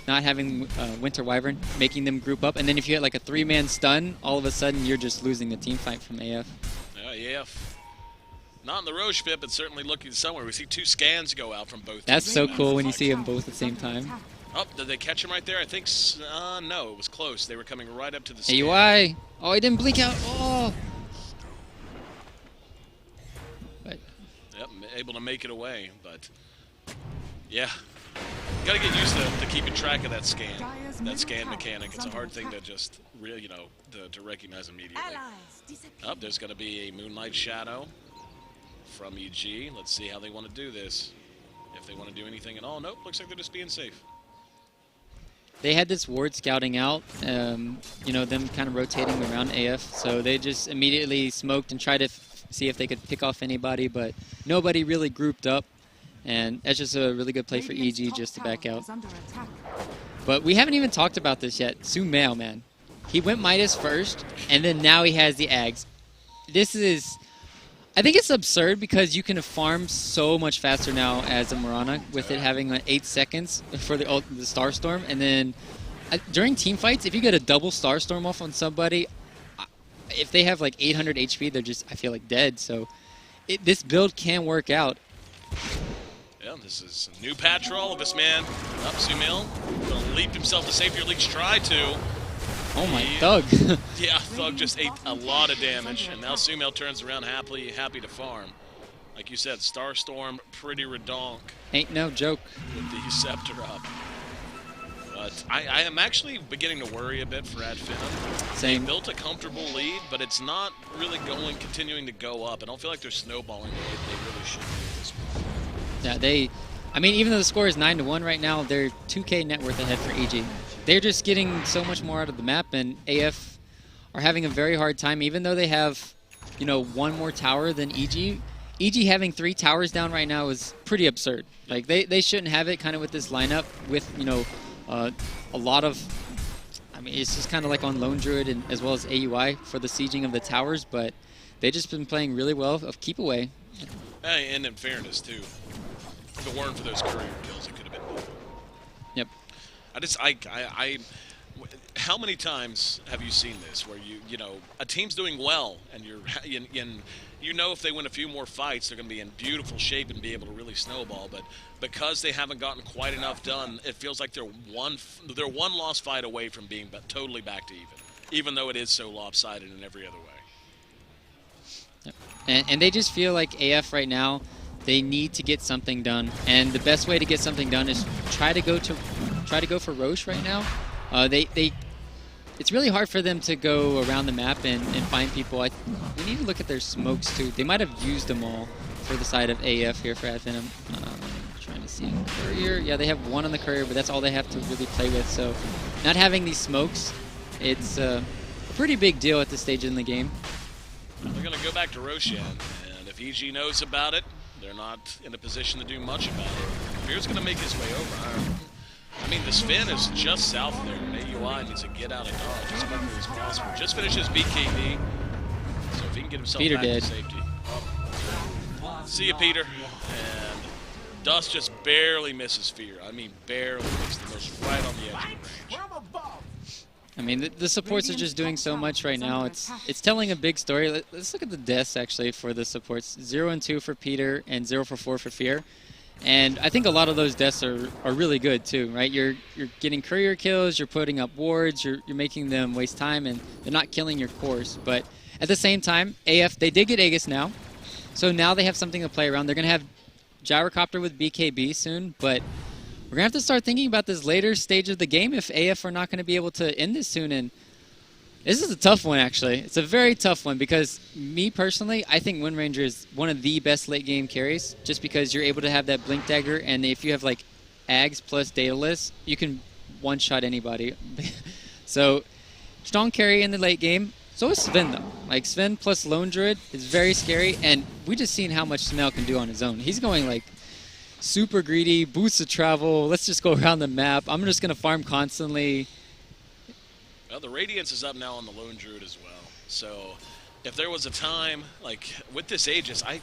Not having Winter Wyvern, making them group up, and then if you get like a 3-man stun, all of a sudden you're just losing the team fight from AF. Yeah, AF. Not in the Roche Pit, but certainly looking somewhere. We see 2 scans go out from both. That's so cool when you see them both at the same time. Oh, did they catch him right there? I think, no, it was close. They were coming right up to the scan. AUI! Oh, he didn't blink out. Oh! Yep, able to make it away, but yeah, you gotta get used to keeping track of that scan mechanic. It's a hard thing to just really, to recognize immediately. Oh, there's gonna be a Moonlight Shadow from EG. Let's see how they want to do this. If they want to do anything at all. Nope, looks like they're just being safe. They had this ward scouting out, them kind of rotating around AF, so they just immediately smoked and tried to see if they could pick off anybody, but nobody really grouped up, and that's just a really good play for EG just to back out. But we haven't even talked about this yet. Sumail, man. He went Midas first, and then now he has the Ags. This is... I think it's absurd because you can farm so much faster now as a Mirana with it having 8 seconds for the Starstorm, and then during team fights, if you get a double Starstorm off on somebody, if they have like 800 HP, they're just, I feel like, dead. So this build can work out. Yeah, this is a new patch for all of us, man. Up, Sumail. Gonna leap himself to safety, or at least try to. Oh my, Thug. Yeah, Thug just ate a lot of damage, and now Sumail turns around happy to farm. Like you said, Starstorm, pretty redonk. Ain't no joke. With the Scepter up. But I am actually beginning to worry a bit for Finem. Same. They built a comfortable lead, but it's not really continuing to go up. I don't feel like they're snowballing the way they really should be at this point. Yeah, I mean, even though the score is 9-1 right now, they're 2K net worth ahead for EG. They're just getting so much more out of the map, and AF are having a very hard time, even though they have, 1 more tower than EG. EG having 3 towers down right now is pretty absurd. Like, they shouldn't have it kind of with this lineup with, a lot of, I mean, it's just kind of like on Lone Druid and as well as AUI for the sieging of the towers, but they've just been playing really well of keep away. And in fairness, too, if it weren't for those courier kills, it could have been better. Yep. How many times have you seen this where a team's doing well and if they win a few more fights, they're going to be in beautiful shape and be able to really snowball, but because they haven't gotten quite enough done, it feels like they're one lost fight away from being totally back to even though it is so lopsided in every other way. Yep. And they just feel like AF right now, they need to get something done, and the best way to get something done is try to go for Roche right now. It's really hard for them to go around the map and find people. We need to look at their smokes too. They might have used them all for the side of AF here for Finem. Trying to Let's see, Courier. Yeah, they have one on the Courier, but that's all they have to really play with. So not having these smokes, it's a pretty big deal at this stage in the game. They're going to go back to Roshan, and if EG knows about it, they're not in a position to do much about it. Fear's going to make his way over. I mean, the Finem is just south of there, and AUI needs to get out of Dodge as quickly as possible. Just finished his BKB, so if he can get himself Peter back dead. to safety. See you, Peter. And Dust just barely misses Fear. I mean, barely makes the miss right on the edge of the range. I mean, the supports are just doing so much right now. It's telling a big story. Let's look at the deaths, actually, for the supports. 0 and 2 for Peter, and 0 for 4 for Fear. And I think a lot of those deaths are really good, too, right? You're getting courier kills, you're putting up wards, you're making them waste time, and they're not killing your cores. But at the same time, AF, they did get Aegis now. So now they have something to play around. They're going to have Gyrocopter with BKB soon, but we're going to have to start thinking about this later stage of the game if AF are not going to be able to end this soon. And this is a tough one, actually. It's a very tough one because me personally, I think Wind Ranger is one of the best late game carries just because you're able to have that Blink Dagger, and if you have like Ags plus Daedalus, you can one-shot anybody. So strong carry in the late game. So is Sven, though. Like, Sven plus Lone Druid is very scary, and we just seen how much Smell can do on his own. He's going, like, super greedy, boosts of travel, let's just go around the map. I'm just going to farm constantly. Well, the Radiance is up now on the Lone Druid as well. So if there was a time, like, with this Aegis, I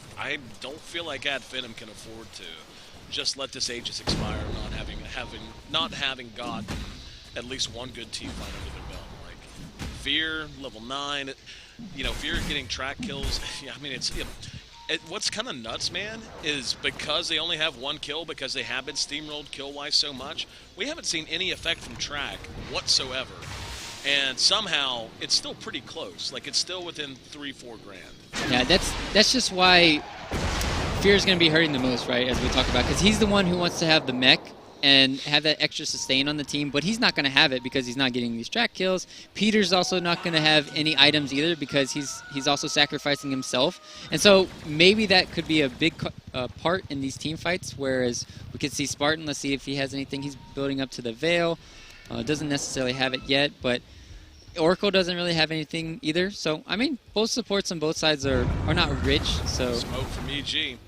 don't feel like Finem can afford to just let this Aegis expire, not having gotten at least one good team fight under their belt. Fear, level 9, you know, Fear getting track kills. Yeah, I mean, what's kind of nuts, man, is because they only have one kill, because they have been steamrolled kill-wise so much, we haven't seen any effect from track whatsoever. And somehow, it's still pretty close. Like, it's still within 3-4 grand. Yeah, that's just why Fear is going to be hurting the most, right, as we talk about, because he's the one who wants to have the mech and have that extra sustain on the team, but he's not going to have it because he's not getting these track kills. Peter's also not going to have any items either because he's also sacrificing himself. And so maybe that could be a big part in these team fights, whereas we could see Spartan. Let's see if he has anything. He's building up to the Veil. Doesn't necessarily have it yet, but Oracle doesn't really have anything either. So, I mean, both supports on both sides are not rich. So Smoke from EG.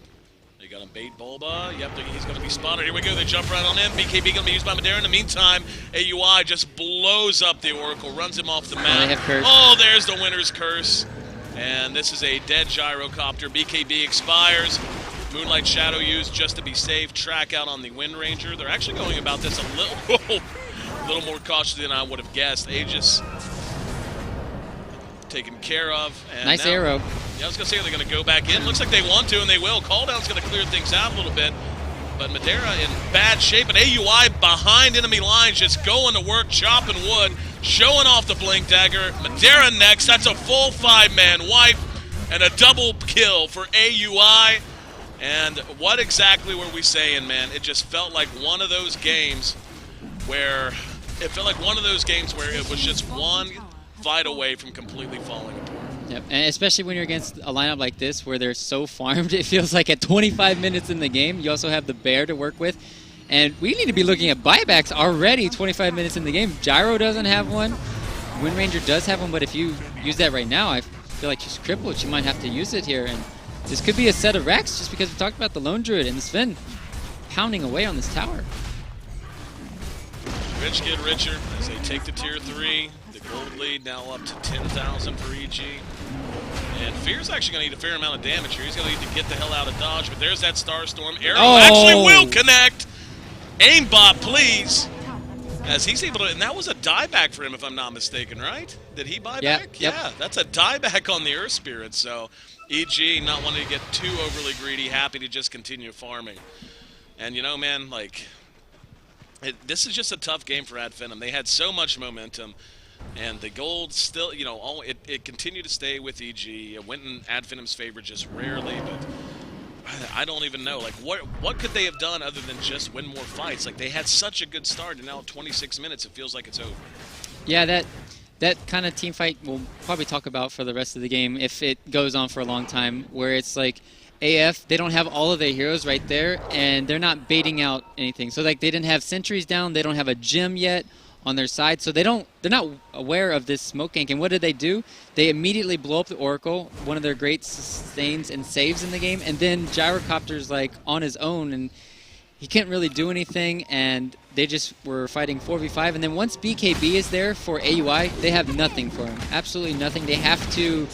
They got him bait Bulba. Yep, he's going to be spotted. Here we go. They jump right on him. BKB going to be used by Madara. In the meantime, AUI just blows up the Oracle, runs him off the map. They have curse. Oh, there's the winner's curse. And this is a dead Gyrocopter. BKB expires. Moonlight Shadow used just to be safe. Track out on the Wind Ranger. They're actually going about this a little more cautiously than I would have guessed. Aegis taken care of. And nice now, arrow. Yeah, I was going to say, they're going to go back in. Looks like they want to, and they will. Calldown's going to clear things out a little bit. But Madara in bad shape, and AUI behind enemy lines, just going to work, chopping wood, showing off the Blink Dagger. Madara next. That's a full 5-man wipe and a double kill for AUI. And what exactly were we saying, man? It just felt like one of those games where it was just one fight away from completely falling apart. Yep, and especially when you're against a lineup like this where they're so farmed, it feels like at 25 minutes in the game, you also have the Bear to work with. And we need to be looking at buybacks already 25 minutes in the game. Gyro doesn't have one. Wind Ranger does have one, but if you use that right now, I feel like she's crippled. She might have to use it here. And this could be a set of racks just because we talked about the Lone Druid and Sven pounding away on this tower. Rich get richer as they take the tier 3. The gold lead now up to 10,000 for EG. And Fear's actually going to need a fair amount of damage here. He's going to need to get the hell out of dodge, but there's that Starstorm. Arrow actually will connect. Aimbot, please. As he's able to, and that was a dieback for him, if I'm not mistaken, right? Did he buy back? Yep. Yeah, that's a dieback on the Earth Spirit. So EG not wanting to get too overly greedy, happy to just continue farming. And you know, man, like, this is just a tough game for Finem. They had so much momentum, and the gold still, you know, it continued to stay with EG. It went in Fenim's favor just rarely, but I don't even know. Like, what could they have done other than just win more fights? Like, they had such a good start, and now at 26 minutes, it feels like it's over. Yeah, that kind of team fight we'll probably talk about for the rest of the game if it goes on for a long time, where it's like AF, they don't have all of their heroes right there, and they're not baiting out anything. So like they didn't have sentries down, they don't have a gem yet on their side, so they're not aware of this smoke gank. And what did they do? They immediately blow up the Oracle, one of their great sustains and saves in the game, and then Gyrocopter's like on his own, and he can't really do anything, and they just were fighting 4v5. And then once BKB is there for AUI, they have nothing for him, absolutely nothing. They have to,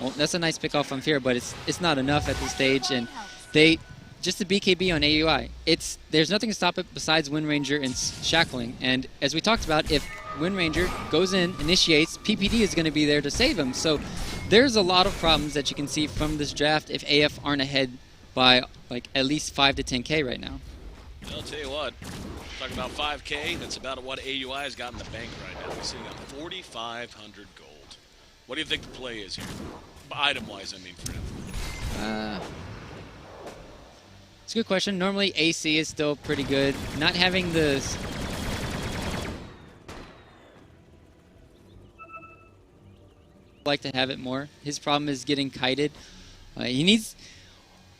well, that's a nice pick off on Fear, but it's not enough at this stage, and they, just the BKB on AUI, there's nothing to stop it besides Wind Ranger and Shackling. And as we talked about, if Wind Ranger goes in, initiates, PPD is going to be there to save him. So there's a lot of problems that you can see from this draft if AF aren't ahead by like at least 5 to 10K right now. I'll tell you what, talking about 5K, that's about what AUI has got in the bank right now. We're sitting on 4,500 gold. What do you think the play is here? Item-wise, I mean, for him. It's a good question. Normally AC is still pretty good. Not having the... like to have it more. His problem is getting kited. He needs...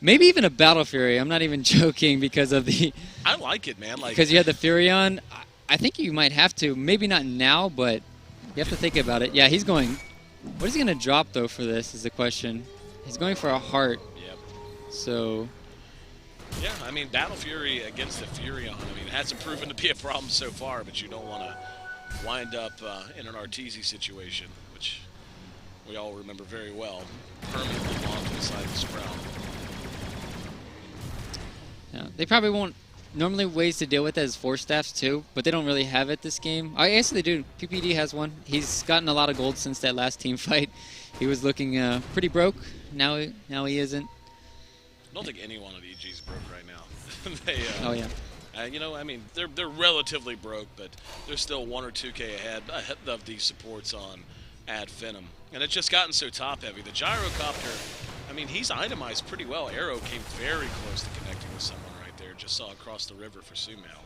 maybe even a Battle Fury. I'm not even joking because of the... I like it, man. Like, because you had the Furion. I think you might have to. Maybe not now, but you have to think about it. Yeah, he's going... what is he going to drop, though, for this is the question. He's going for a heart. Yep. So... yeah, I mean, Battle Fury against the Furion, I mean, it hasn't proven to be a problem so far, but you don't want to wind up in an Arteezy situation, which we all remember very well, permanently locked inside the Sprout. Yeah, they probably won't. Normally ways to deal with that is Force Staffs too, but they don't really have it this game. I guess they do. PPD has one. He's gotten a lot of gold since that last team fight. He was looking pretty broke. Now he isn't. I don't think anyone at EG is broke right now. They, oh yeah. You know, I mean, they're relatively broke, but they're still 1 or 2K ahead of the supports on at Finem. And it's just gotten so top-heavy. The Gyrocopter, I mean, he's itemized pretty well. Arrow came very close to connecting with someone right there. Just saw across the river for Sumail.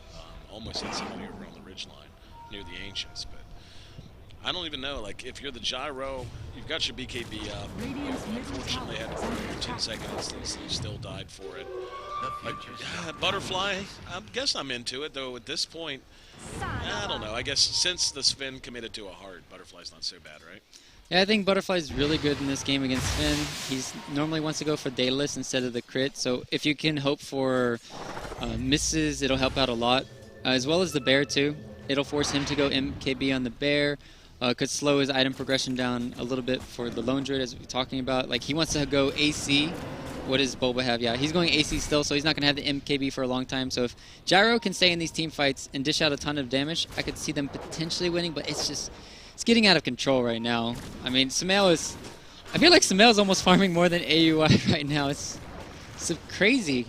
Almost hit somebody over on the ridgeline near the Ancients. But I don't even know, like, if you're the Gyro, you've got your BKB up. Unfortunately, had to for your 10-second instance, you still died for it. Butterfly, I guess I'm into it, though at this point, I don't know. I guess since the Sven committed to a heart, Butterfly's not so bad, right? Yeah, I think Butterfly's really good in this game against Finn. He's normally wants to go for Daedalus instead of the crit, so if you can hope for misses, it'll help out a lot. As well as the bear, too. It'll force him to go MKB on the bear. Could slow his item progression down a little bit for the Lone Druid, as we were talking about. Like, he wants to go AC. What does Boba have? Yeah, he's going AC still, so he's not going to have the MKB for a long time. So if Gyro can stay in these team fights and dish out a ton of damage, I could see them potentially winning, but it's getting out of control right now. I mean, Sumail is... I feel like Sumail is almost farming more than AUI right now. It's so crazy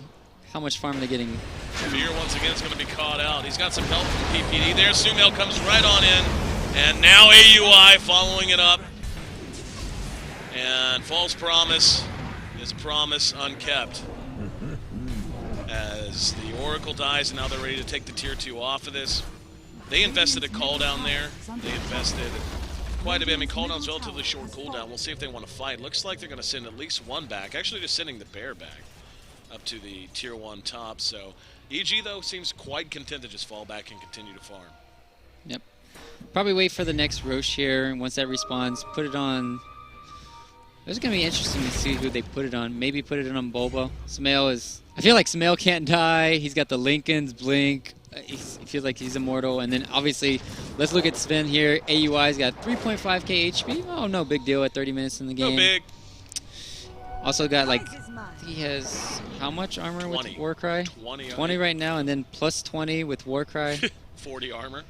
how much farm they're getting. Fear once again is going to be caught out. He's got some help from PPD there. Sumail comes right on in, and now AUI following it up. And False Promise is promise unkept. As the Oracle dies, and now they're ready to take the Tier 2 off of this. They invested a cooldown there. They invested quite a bit. I mean, cooldown's relatively short cooldown. We'll see if they want to fight. Looks like they're going to send at least one back. Actually, they're sending the bear back up to the Tier 1 top. So EG, though, seems quite content to just fall back and continue to farm. Yep. Probably wait for the next Roche here, and once that respawns, put it on... It's going to be interesting to see who they put it on. Maybe put it on Boba. Sumail is... I feel like Sumail can't die. He's got the Lincolns, Blink. He feels like he's immortal. And then, obviously, let's look at Sven here. AUI's got 3.5k HP. Oh, no big deal at 30 minutes in the game. No big. Also got, like... He has how much armor 20. with Warcry? 20 right now, and then plus 20 with Warcry. 40 armor.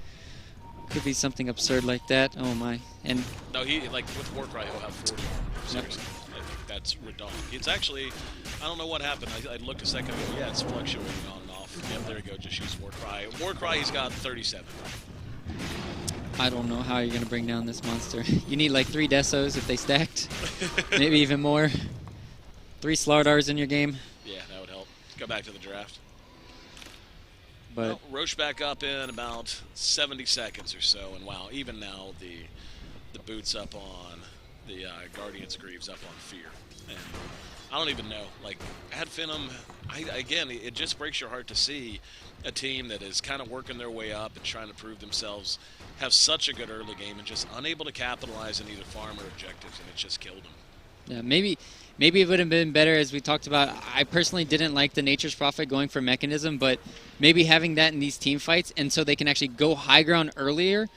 Could be something absurd like that. Oh, my. And no, he, like, with Warcry, he'll have 40 armor. Seriously. Yep. I think that's redundant. It's actually, I don't know what happened. I looked a second ago. Yeah, it's fluctuating on and off. Yep, there you go. Just use Warcry. Warcry, he's got 37. I don't know how you're going to bring down this monster. You need, like, 3 Desos if they stacked. Maybe even more. 3 Slardars in your game. Yeah, that would help. Go back to the draft. But well, Roche back up in about 70 seconds or so, and wow, even now the boots up on the Guardian's Greaves up on Fear. And I don't even know. Like, at Finem, again, it just breaks your heart to see a team that is kind of working their way up and trying to prove themselves, have such a good early game and just unable to capitalize on either farm or objectives, and it just killed them. Yeah, maybe it would have been better, as we talked about. I personally didn't like the Nature's Prophet going for Mechanism, but maybe having that in these team fights, and so they can actually go high ground earlier,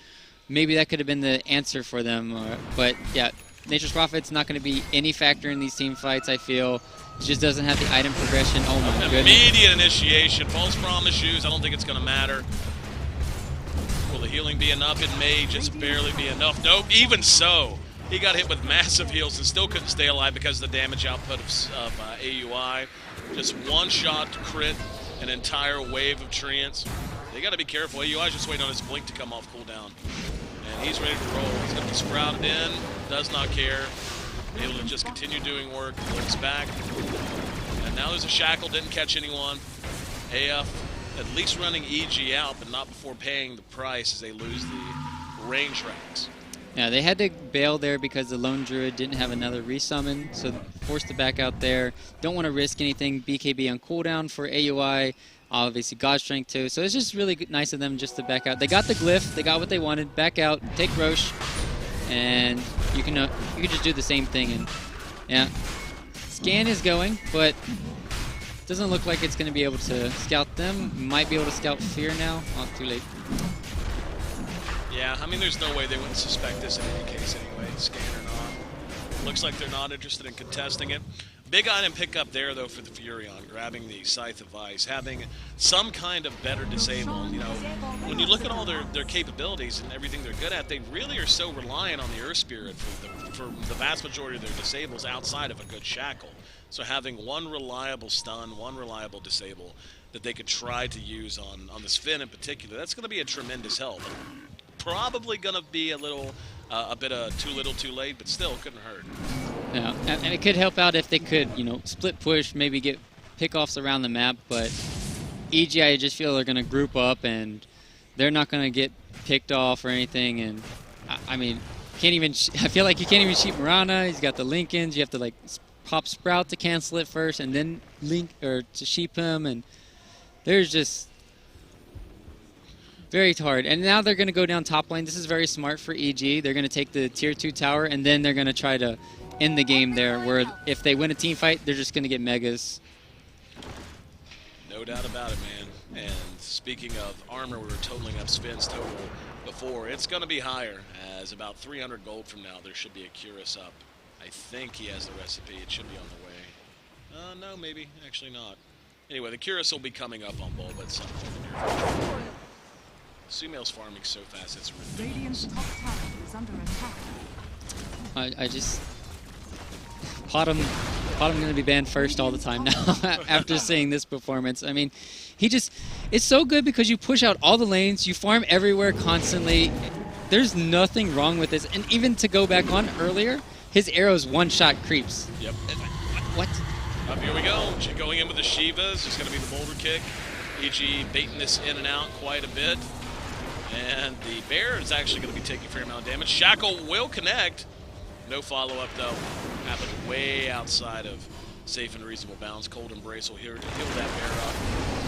maybe that could have been the answer for them. But yeah, Nature's Prophet's not going to be any factor in these team fights, I feel. It just doesn't have the item progression. Oh my goodness. Immediate initiation. False promise shoes. I don't think it's going to matter. Will the healing be enough? It may just barely be enough. Nope, even so. He got hit with massive heals and still couldn't stay alive because of the damage output of AUI. Just one shot to crit an entire wave of treants. They got to be careful. AUI's just waiting on his blink to come off cooldown. And he's ready to roll. He's going to be sprouted in. Does not care. Able to just continue doing work. Looks back. And now there's a shackle. Didn't catch anyone. AF at least running EG out, but not before paying the price as they lose the range ranks. Yeah, they had to bail there because the Lone Druid didn't have another resummon, so forced to back out there. Don't want to risk anything. BKB on cooldown for AUI. Obviously, God Strength too. So it's just really nice of them just to back out. They got the glyph. They got what they wanted. Back out. Take Roche. And you can just do the same thing. And yeah, scan is going, but doesn't look like it's going to be able to scout them. Might be able to scout Fear now. Oh, too late. Yeah, I mean, there's no way they wouldn't suspect this in any case anyway, scan or not. Looks like they're not interested in contesting it. Big item pickup there, though, for the Furion, grabbing the Scythe of Ice, having some kind of better disable. You know, when you look at all their capabilities and everything they're good at, they really are so reliant on the Earth Spirit for the vast majority of their disables outside of a good shackle. So having one reliable stun, one reliable disable that they could try to use on this Finn in particular, that's going to be a tremendous help. Probably going to be a bit of too little too late, but still couldn't hurt. Yeah, and it could help out if they could, you know, split push, maybe get pickoffs around the map, but EG, I just feel they're going to group up and they're not going to get picked off or anything. And I mean, I feel like you can't even sheep Mirana. He's got the Lincolns. You have to like pop Sprout to cancel it first and then to sheep him, and there's just very hard. And now they're going to go down top lane. This is very smart for EG. They're going to take the tier 2 tower, and then they're going to try to end the game there, where if they win a team fight, they're just going to get megas. No doubt about it, man. And speaking of armor, we were totaling up Spin's total before. It's going to be higher, as about 300 gold from now, there should be a Curus up. I think he has the recipe. It should be on the way. No, maybe. Actually not. Anyway, the Curus will be coming up on Bulb at some point in the near future. Sumail's farming so fast, it's ridiculous. I just... Potom going to be banned first all the time now after seeing this performance. I mean, it's so good because you push out all the lanes, you farm everywhere constantly. There's nothing wrong with this. And even to go back on earlier, his arrows one-shot creeps. Yep. What? Up here we go. Going in with the Shivas. It's going to be the boulder kick. EG baiting this in and out quite a bit. And the bear is actually going to be taking a fair amount of damage. Shackle will connect. No follow-up, though. Happened way outside of safe and reasonable bounds. Cold Embrace will heal that bear up.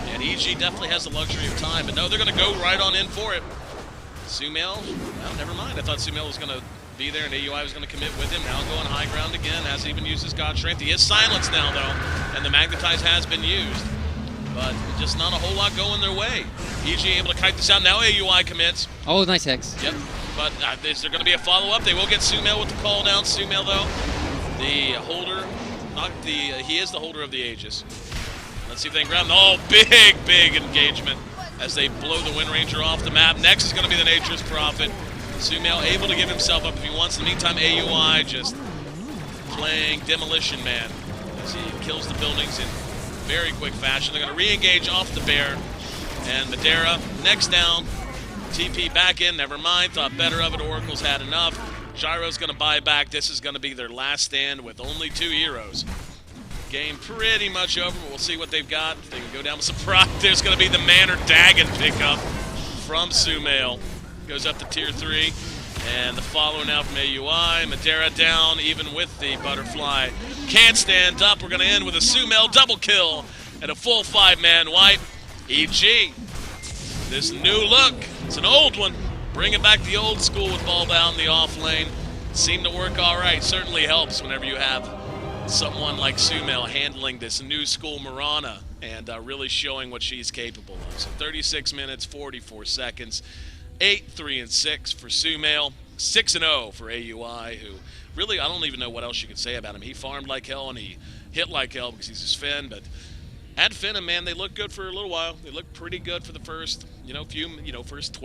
And EG definitely has the luxury of time. But no, they're going to go right on in for it. Sumail, well, never mind. I thought Sumail was going to be there and AUI was going to commit with him. Now going high ground again. Hasn't even used his God Strength. He is silenced now, though. And the Magnetize has been used. But just not a whole lot going their way. EG able to kite this out. Now AUI commits. Oh, nice Hex. Yep. But is there going to be a follow-up? They will get Sumail with the call down. Sumail, though, the holder, he is the holder of the Aegis. Let's see if they can grab him. Oh, big engagement as they blow the Wind Ranger off the map. Next is going to be the Nature's Prophet. Sumail able to give himself up if he wants. In the meantime, AUI just playing Demolition Man as he kills the buildings in very quick fashion. They're going to re-engage off the bear. And Madeira next down. TP back in, never mind, thought better of it, Oracle's had enough. Gyro's going to buy back. This is going to be their last stand with only 2 heroes. Game pretty much over, but we'll see what they've got. If they can go down with surprise, there's going to be the Man or Dagon pickup from Sumail. Goes up to tier 3. And the follow now from AUI. Madeira down even with the butterfly. Can't stand up. We're going to end with a Sumail double kill and a full 5-man wipe. EG, this new look. It's an old one. Bringing back the old school with ball down the off lane. Seemed to work all right. Certainly helps whenever you have someone like Sumail handling this new school Mirana and really showing what she's capable of. So 36 minutes, 44 seconds. 8-3-6 for Sumail, 6-0 for AUI, who really, I don't even know what else you could say about him. He farmed like hell and he hit like hell because he's his Finn, but at Finem, man, they looked good for a little while. They looked pretty good for the first, first 12.